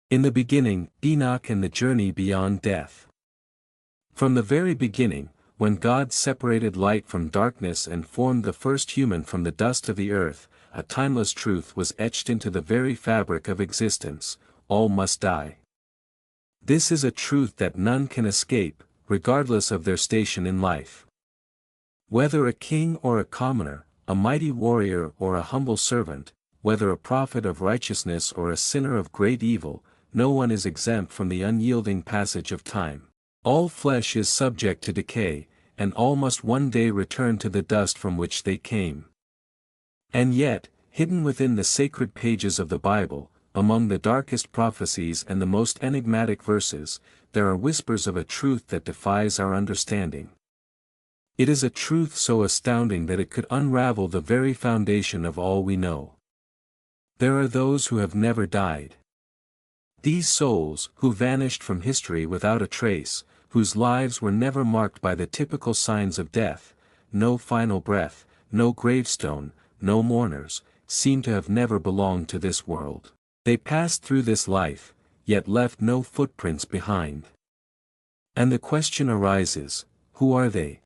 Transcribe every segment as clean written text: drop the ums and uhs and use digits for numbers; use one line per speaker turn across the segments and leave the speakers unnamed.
In the beginning, Enoch and the journey beyond death. From the very beginning, when God separated light from darkness and formed the first human from the dust of the earth, a timeless truth was etched into the very fabric of existence: all must die. This is a truth that none can escape, regardless of their station in life. Whether a king or a commoner, a mighty warrior or a humble servant, whether a prophet of righteousness or a sinner of great evil, no one is exempt from the unyielding passage of time. All flesh is subject to decay, and all must one day return to the dust from which they came. And yet, hidden within the sacred pages of the Bible, among the darkest prophecies and the most enigmatic verses, there are whispers of a truth that defies our understanding. It is a truth so astounding that it could unravel the very foundation of all we know. There are those who have never died. These souls, who vanished from history without a trace, whose lives were never marked by the typical signs of death, no final breath, no gravestone, no mourners, seem to have never belonged to this world. They passed through this life, yet left no footprints behind. And the question arises, who are they?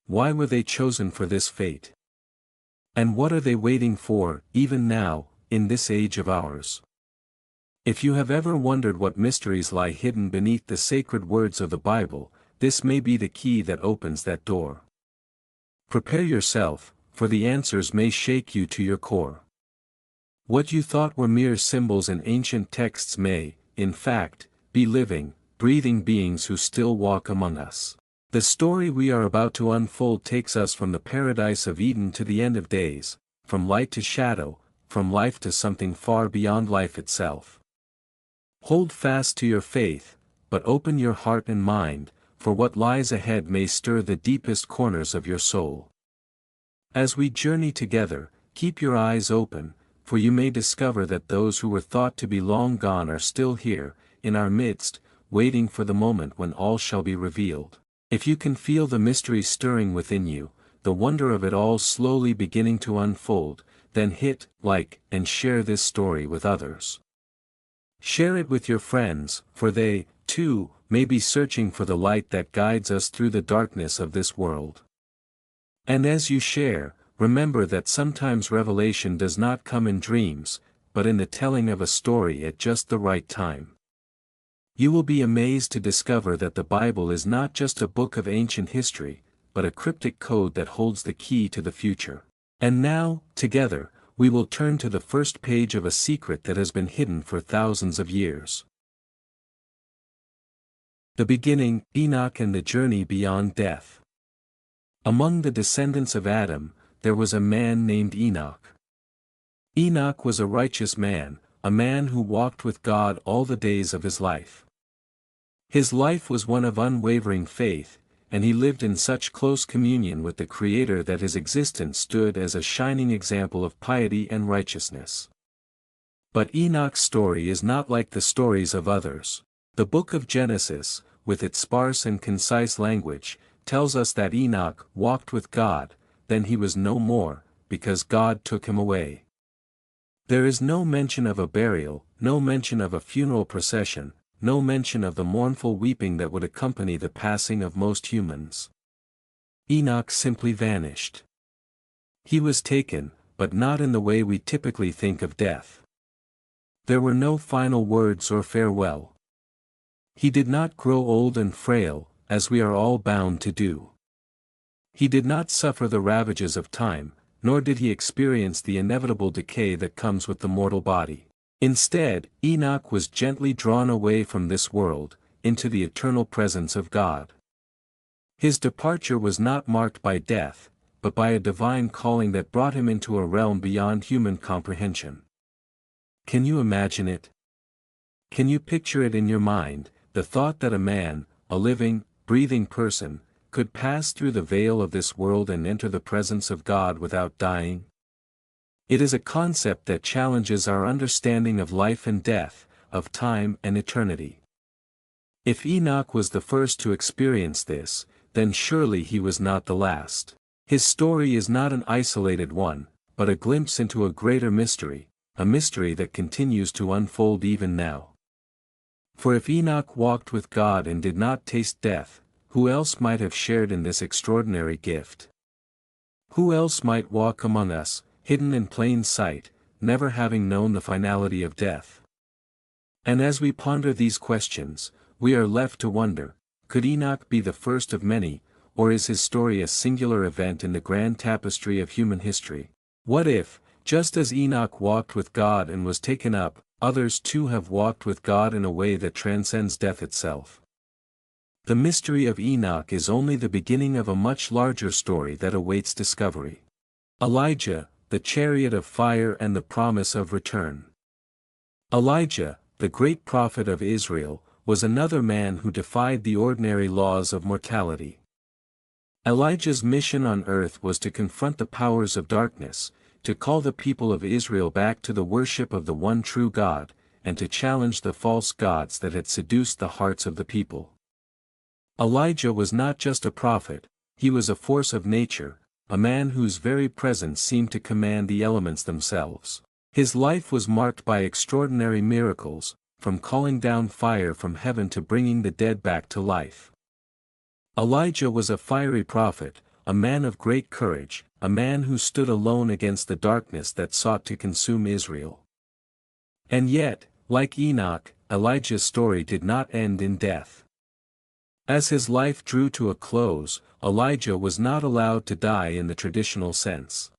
Why were they chosen for this fate? And what are they waiting for, even now, in this age of ours? If you have ever wondered what mysteries lie hidden beneath the sacred words of the Bible, this may be the key that opens that door. Prepare yourself, for the answers may shake you to your core. What you thought were mere symbols in ancient texts may, in fact, be living, breathing beings who still walk among us. The story we are about to unfold takes us from the paradise of Eden to the end of days, from light to shadow, from life to something far beyond life itself. Hold fast to your faith, but open your heart and mind, for what lies ahead may stir the deepest corners of your soul. As we journey together, keep your eyes open, for you may discover that those who were thought to be long gone are still here, in our midst, waiting for the moment when all shall be revealed. If you can feel the mystery stirring within you, the wonder of it all slowly beginning to unfold, then hit like and share this story with others. Share it with your friends, for they, too, may be searching for the light that guides us through the darkness of this world. And as you share, remember that sometimes revelation does not come in dreams, but in the telling of a story at just the right time. You will be amazed to discover that the Bible is not just a book of ancient history, but a cryptic code that holds the key to the future. And now, together, we will turn to the first page of a secret that has been hidden for thousands of years. The beginning, Enoch and the journey beyond death. Among the descendants of Adam, there was a man named Enoch. Enoch was a righteous man, a man who walked with God all the days of his life. His life was one of unwavering faith, and he lived in such close communion with the Creator that his existence stood as a shining example of piety and righteousness. But Enoch's story is not like the stories of others. The book of Genesis, with its sparse and concise language, tells us that Enoch walked with God, then he was no more, because God took him away. There is no mention of a burial, no mention of a funeral procession, no mention of the mournful weeping that would accompany the passing of most humans. Enoch simply vanished. He was taken, but not in the way we typically think of death. There were no final words or farewell. He did not grow old and frail, as we are all bound to do. He did not suffer the ravages of time, nor did he experience the inevitable decay that comes with the mortal body. Instead, Enoch was gently drawn away from this world, into the eternal presence of God. His departure was not marked by death, but by a divine calling that brought him into a realm beyond human comprehension. Can you imagine it? Can you picture it in your mind, the thought that a man, a living, breathing person, could pass through the veil of this world and enter the presence of God without dying? It is a concept that challenges our understanding of life and death, of time and eternity. If Enoch was the first to experience this, then surely he was not the last. His story is not an isolated one, but a glimpse into a greater mystery, a mystery that continues to unfold even now. For if Enoch walked with God and did not taste death, who else might have shared in this extraordinary gift? Who else might walk among us, hidden in plain sight, never having known the finality of death? And as we ponder these questions, we are left to wonder, could Enoch be the first of many, or is his story a singular event in the grand tapestry of human history? What if, just as Enoch walked with God and was taken up, others too have walked with God in a way that transcends death itself? The mystery of Enoch is only the beginning of a much larger story that awaits discovery. Elijah, the chariot of fire and the promise of return. Elijah, the great prophet of Israel, was another man who defied the ordinary laws of mortality. Elijah's mission on earth was to confront the powers of darkness, to call the people of Israel back to the worship of the one true God, and to challenge the false gods that had seduced the hearts of the people. Elijah was not just a prophet, he was a force of nature, a man whose very presence seemed to command the elements themselves. His life was marked by extraordinary miracles, from calling down fire from heaven to bringing the dead back to life. Elijah was a fiery prophet, a man of great courage, a man who stood alone against the darkness that sought to consume Israel. And yet, like Enoch, Elijah's story did not end in death. As his life drew to a close, Elijah was not allowed to die in the traditional sense.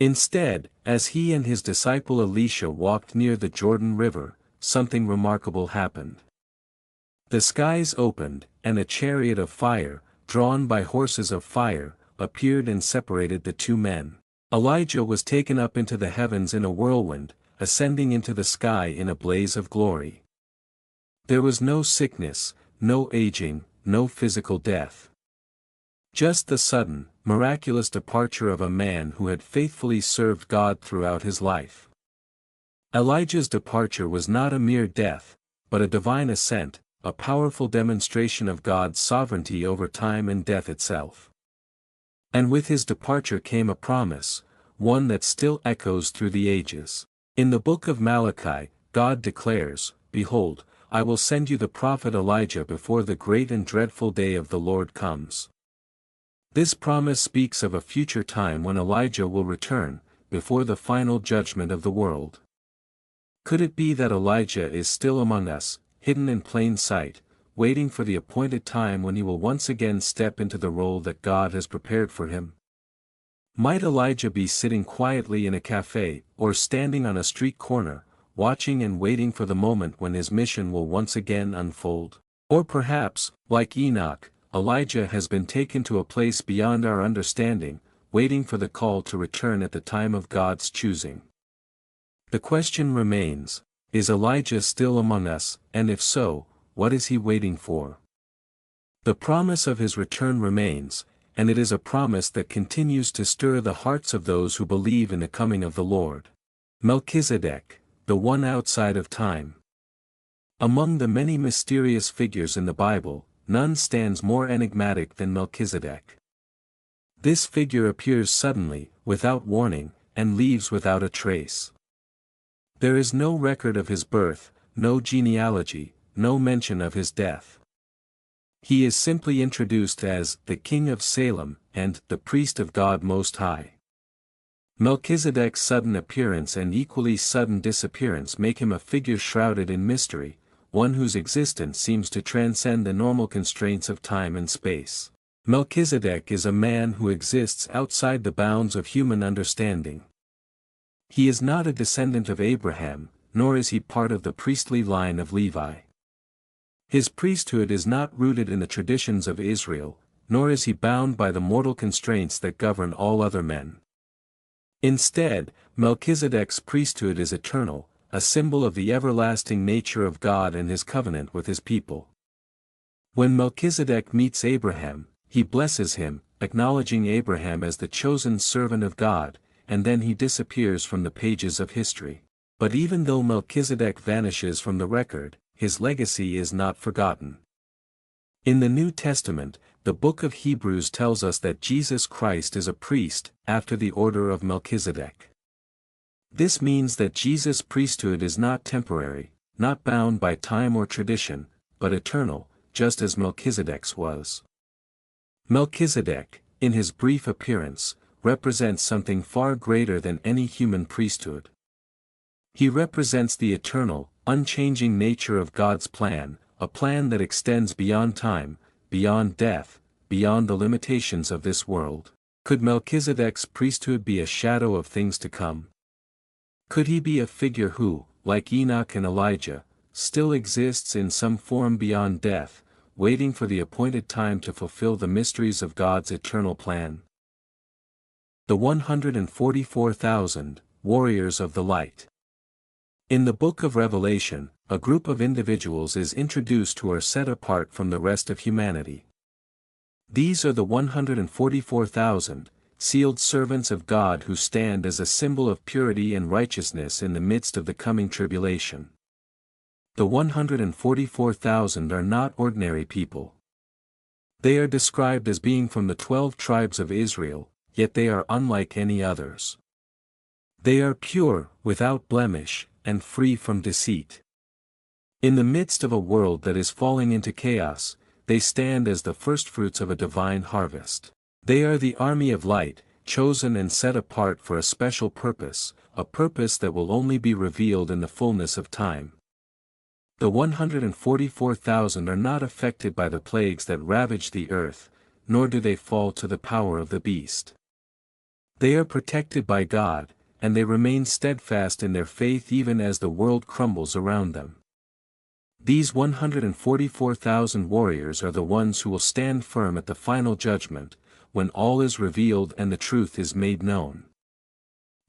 Instead, as he and his disciple Elisha walked near the Jordan River, something remarkable happened. The skies opened, and a chariot of fire, drawn by horses of fire, appeared and separated the two men. Elijah was taken up into the heavens in a whirlwind, ascending into the sky in a blaze of glory. There was no sickness, no aging, no physical death. Just the sudden, miraculous departure of a man who had faithfully served God throughout his life. Elijah's departure was not a mere death, but a divine ascent, a powerful demonstration of God's sovereignty over time and death itself. And with his departure came a promise, one that still echoes through the ages. In the book of Malachi, God declares, "Behold, I will send you the prophet Elijah before the great and dreadful day of the Lord comes." This promise speaks of a future time when Elijah will return, before the final judgment of the world. Could it be that Elijah is still among us, hidden in plain sight, waiting for the appointed time when he will once again step into the role that God has prepared for him? Might Elijah be sitting quietly in a cafe, or standing on a street corner, watching and waiting for the moment when his mission will once again unfold? Or perhaps, like Enoch, Elijah has been taken to a place beyond our understanding, waiting for the call to return at the time of God's choosing. The question remains, is Elijah still among us, and if so, what is he waiting for? The promise of his return remains, and it is a promise that continues to stir the hearts of those who believe in the coming of the Lord. Melchizedek, the one outside of time. Among the many mysterious figures in the Bible, none stands more enigmatic than Melchizedek. This figure appears suddenly, without warning, and leaves without a trace. There is no record of his birth, no genealogy, no mention of his death. He is simply introduced as the King of Salem and the Priest of God Most High. Melchizedek's sudden appearance and equally sudden disappearance make him a figure shrouded in mystery, one whose existence seems to transcend the normal constraints of time and space. Melchizedek is a man who exists outside the bounds of human understanding. He is not a descendant of Abraham, nor is he part of the priestly line of Levi. His priesthood is not rooted in the traditions of Israel, nor is he bound by the mortal constraints that govern all other men. Instead, Melchizedek's priesthood is eternal, a symbol of the everlasting nature of God and his covenant with his people. When Melchizedek meets Abraham, he blesses him, acknowledging Abraham as the chosen servant of God, and then he disappears from the pages of history. But even though Melchizedek vanishes from the record, his legacy is not forgotten. In the New Testament, the book of Hebrews tells us that Jesus Christ is a priest, after the order of Melchizedek. This means that Jesus' priesthood is not temporary, not bound by time or tradition, but eternal, just as Melchizedek's was. Melchizedek, in his brief appearance, represents something far greater than any human priesthood. He represents the eternal, unchanging nature of God's plan, a plan that extends beyond time, beyond death, beyond the limitations of this world. Could Melchizedek's priesthood be a shadow of things to come? Could he be a figure who, like Enoch and Elijah, still exists in some form beyond death, waiting for the appointed time to fulfill the mysteries of God's eternal plan? The 144,000 warriors of the light. In the book of Revelation, a group of individuals is introduced who are set apart from the rest of humanity. These are the 144,000, sealed servants of God who stand as a symbol of purity and righteousness in the midst of the coming tribulation. The 144,000 are not ordinary people. They are described as being from the 12 tribes of Israel, yet they are unlike any others. They are pure, without blemish, and free from deceit. In the midst of a world that is falling into chaos, they stand as the firstfruits of a divine harvest. They are the army of light, chosen and set apart for a special purpose, a purpose that will only be revealed in the fullness of time. The 144,000 are not affected by the plagues that ravage the earth, nor do they fall to the power of the beast. They are protected by God, and they remain steadfast in their faith even as the world crumbles around them. These 144,000 warriors are the ones who will stand firm at the final judgment, when all is revealed and the truth is made known.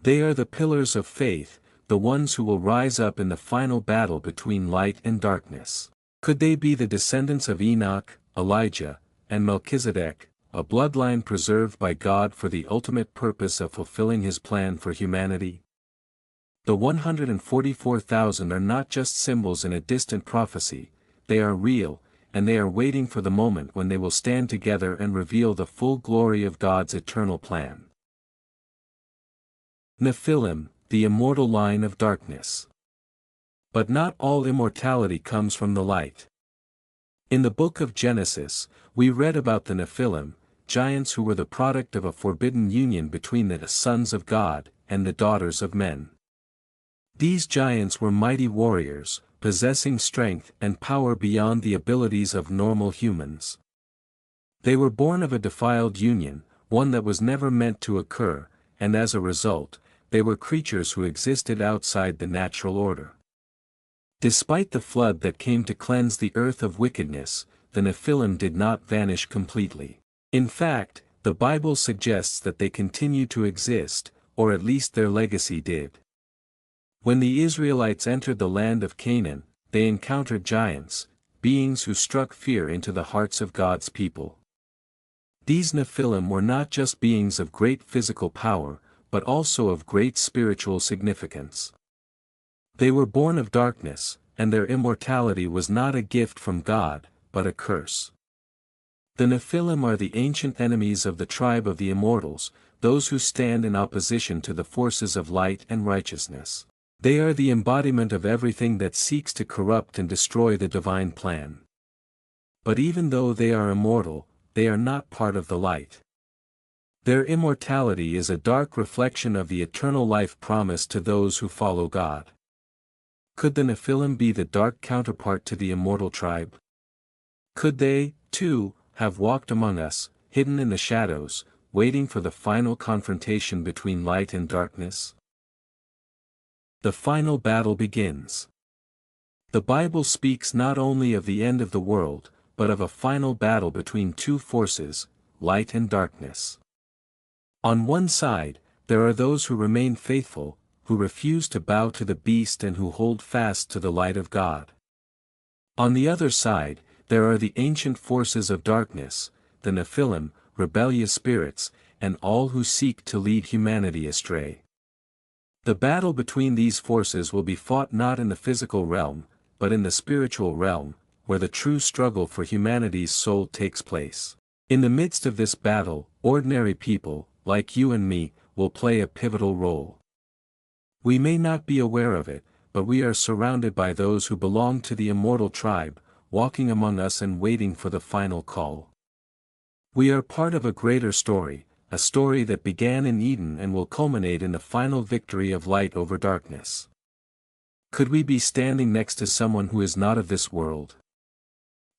They are the pillars of faith, the ones who will rise up in the final battle between light and darkness. Could they be the descendants of Enoch, Elijah, and Melchizedek, a bloodline preserved by God for the ultimate purpose of fulfilling His plan for humanity? The 144,000 are not just symbols in a distant prophecy, they are real, and they are waiting for the moment when they will stand together and reveal the full glory of God's eternal plan. Nephilim, the immortal line of darkness. But not all immortality comes from the light. In the book of Genesis, we read about the Nephilim, giants who were the product of a forbidden union between the sons of God and the daughters of men. These giants were mighty warriors, possessing strength and power beyond the abilities of normal humans. They were born of a defiled union, one that was never meant to occur, and as a result, they were creatures who existed outside the natural order. Despite the flood that came to cleanse the earth of wickedness, the Nephilim did not vanish completely. In fact, the Bible suggests that they continue to exist, or at least their legacy did. When the Israelites entered the land of Canaan, they encountered giants, beings who struck fear into the hearts of God's people. These Nephilim were not just beings of great physical power, but also of great spiritual significance. They were born of darkness, and their immortality was not a gift from God, but a curse. The Nephilim are the ancient enemies of the tribe of the immortals, those who stand in opposition to the forces of light and righteousness. They are the embodiment of everything that seeks to corrupt and destroy the divine plan. But even though they are immortal, they are not part of the light. Their immortality is a dark reflection of the eternal life promised to those who follow God. Could the Nephilim be the dark counterpart to the immortal tribe? Could they, too, have walked among us, hidden in the shadows, waiting for the final confrontation between light and darkness? The final battle begins. The Bible speaks not only of the end of the world, but of a final battle between two forces, light and darkness. On one side, there are those who remain faithful, who refuse to bow to the beast and who hold fast to the light of God. On the other side, there are the ancient forces of darkness, the Nephilim, rebellious spirits, and all who seek to lead humanity astray. The battle between these forces will be fought not in the physical realm, but in the spiritual realm, where the true struggle for humanity's soul takes place. In the midst of this battle, ordinary people, like you and me, will play a pivotal role. We may not be aware of it, but we are surrounded by those who belong to the immortal tribe, walking among us and waiting for the final call. We are part of a greater story, a story that began in Eden and will culminate in the final victory of light over darkness. Could we be standing next to someone who is not of this world?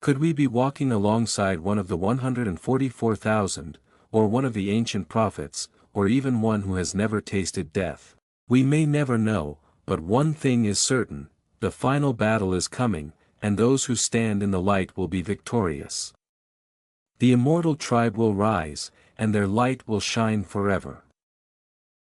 Could we be walking alongside one of the 144,000, or one of the ancient prophets, or even one who has never tasted death? We may never know, but one thing is certain: the final battle is coming, and those who stand in the light will be victorious. The immortal tribe will rise, and their light will shine forever.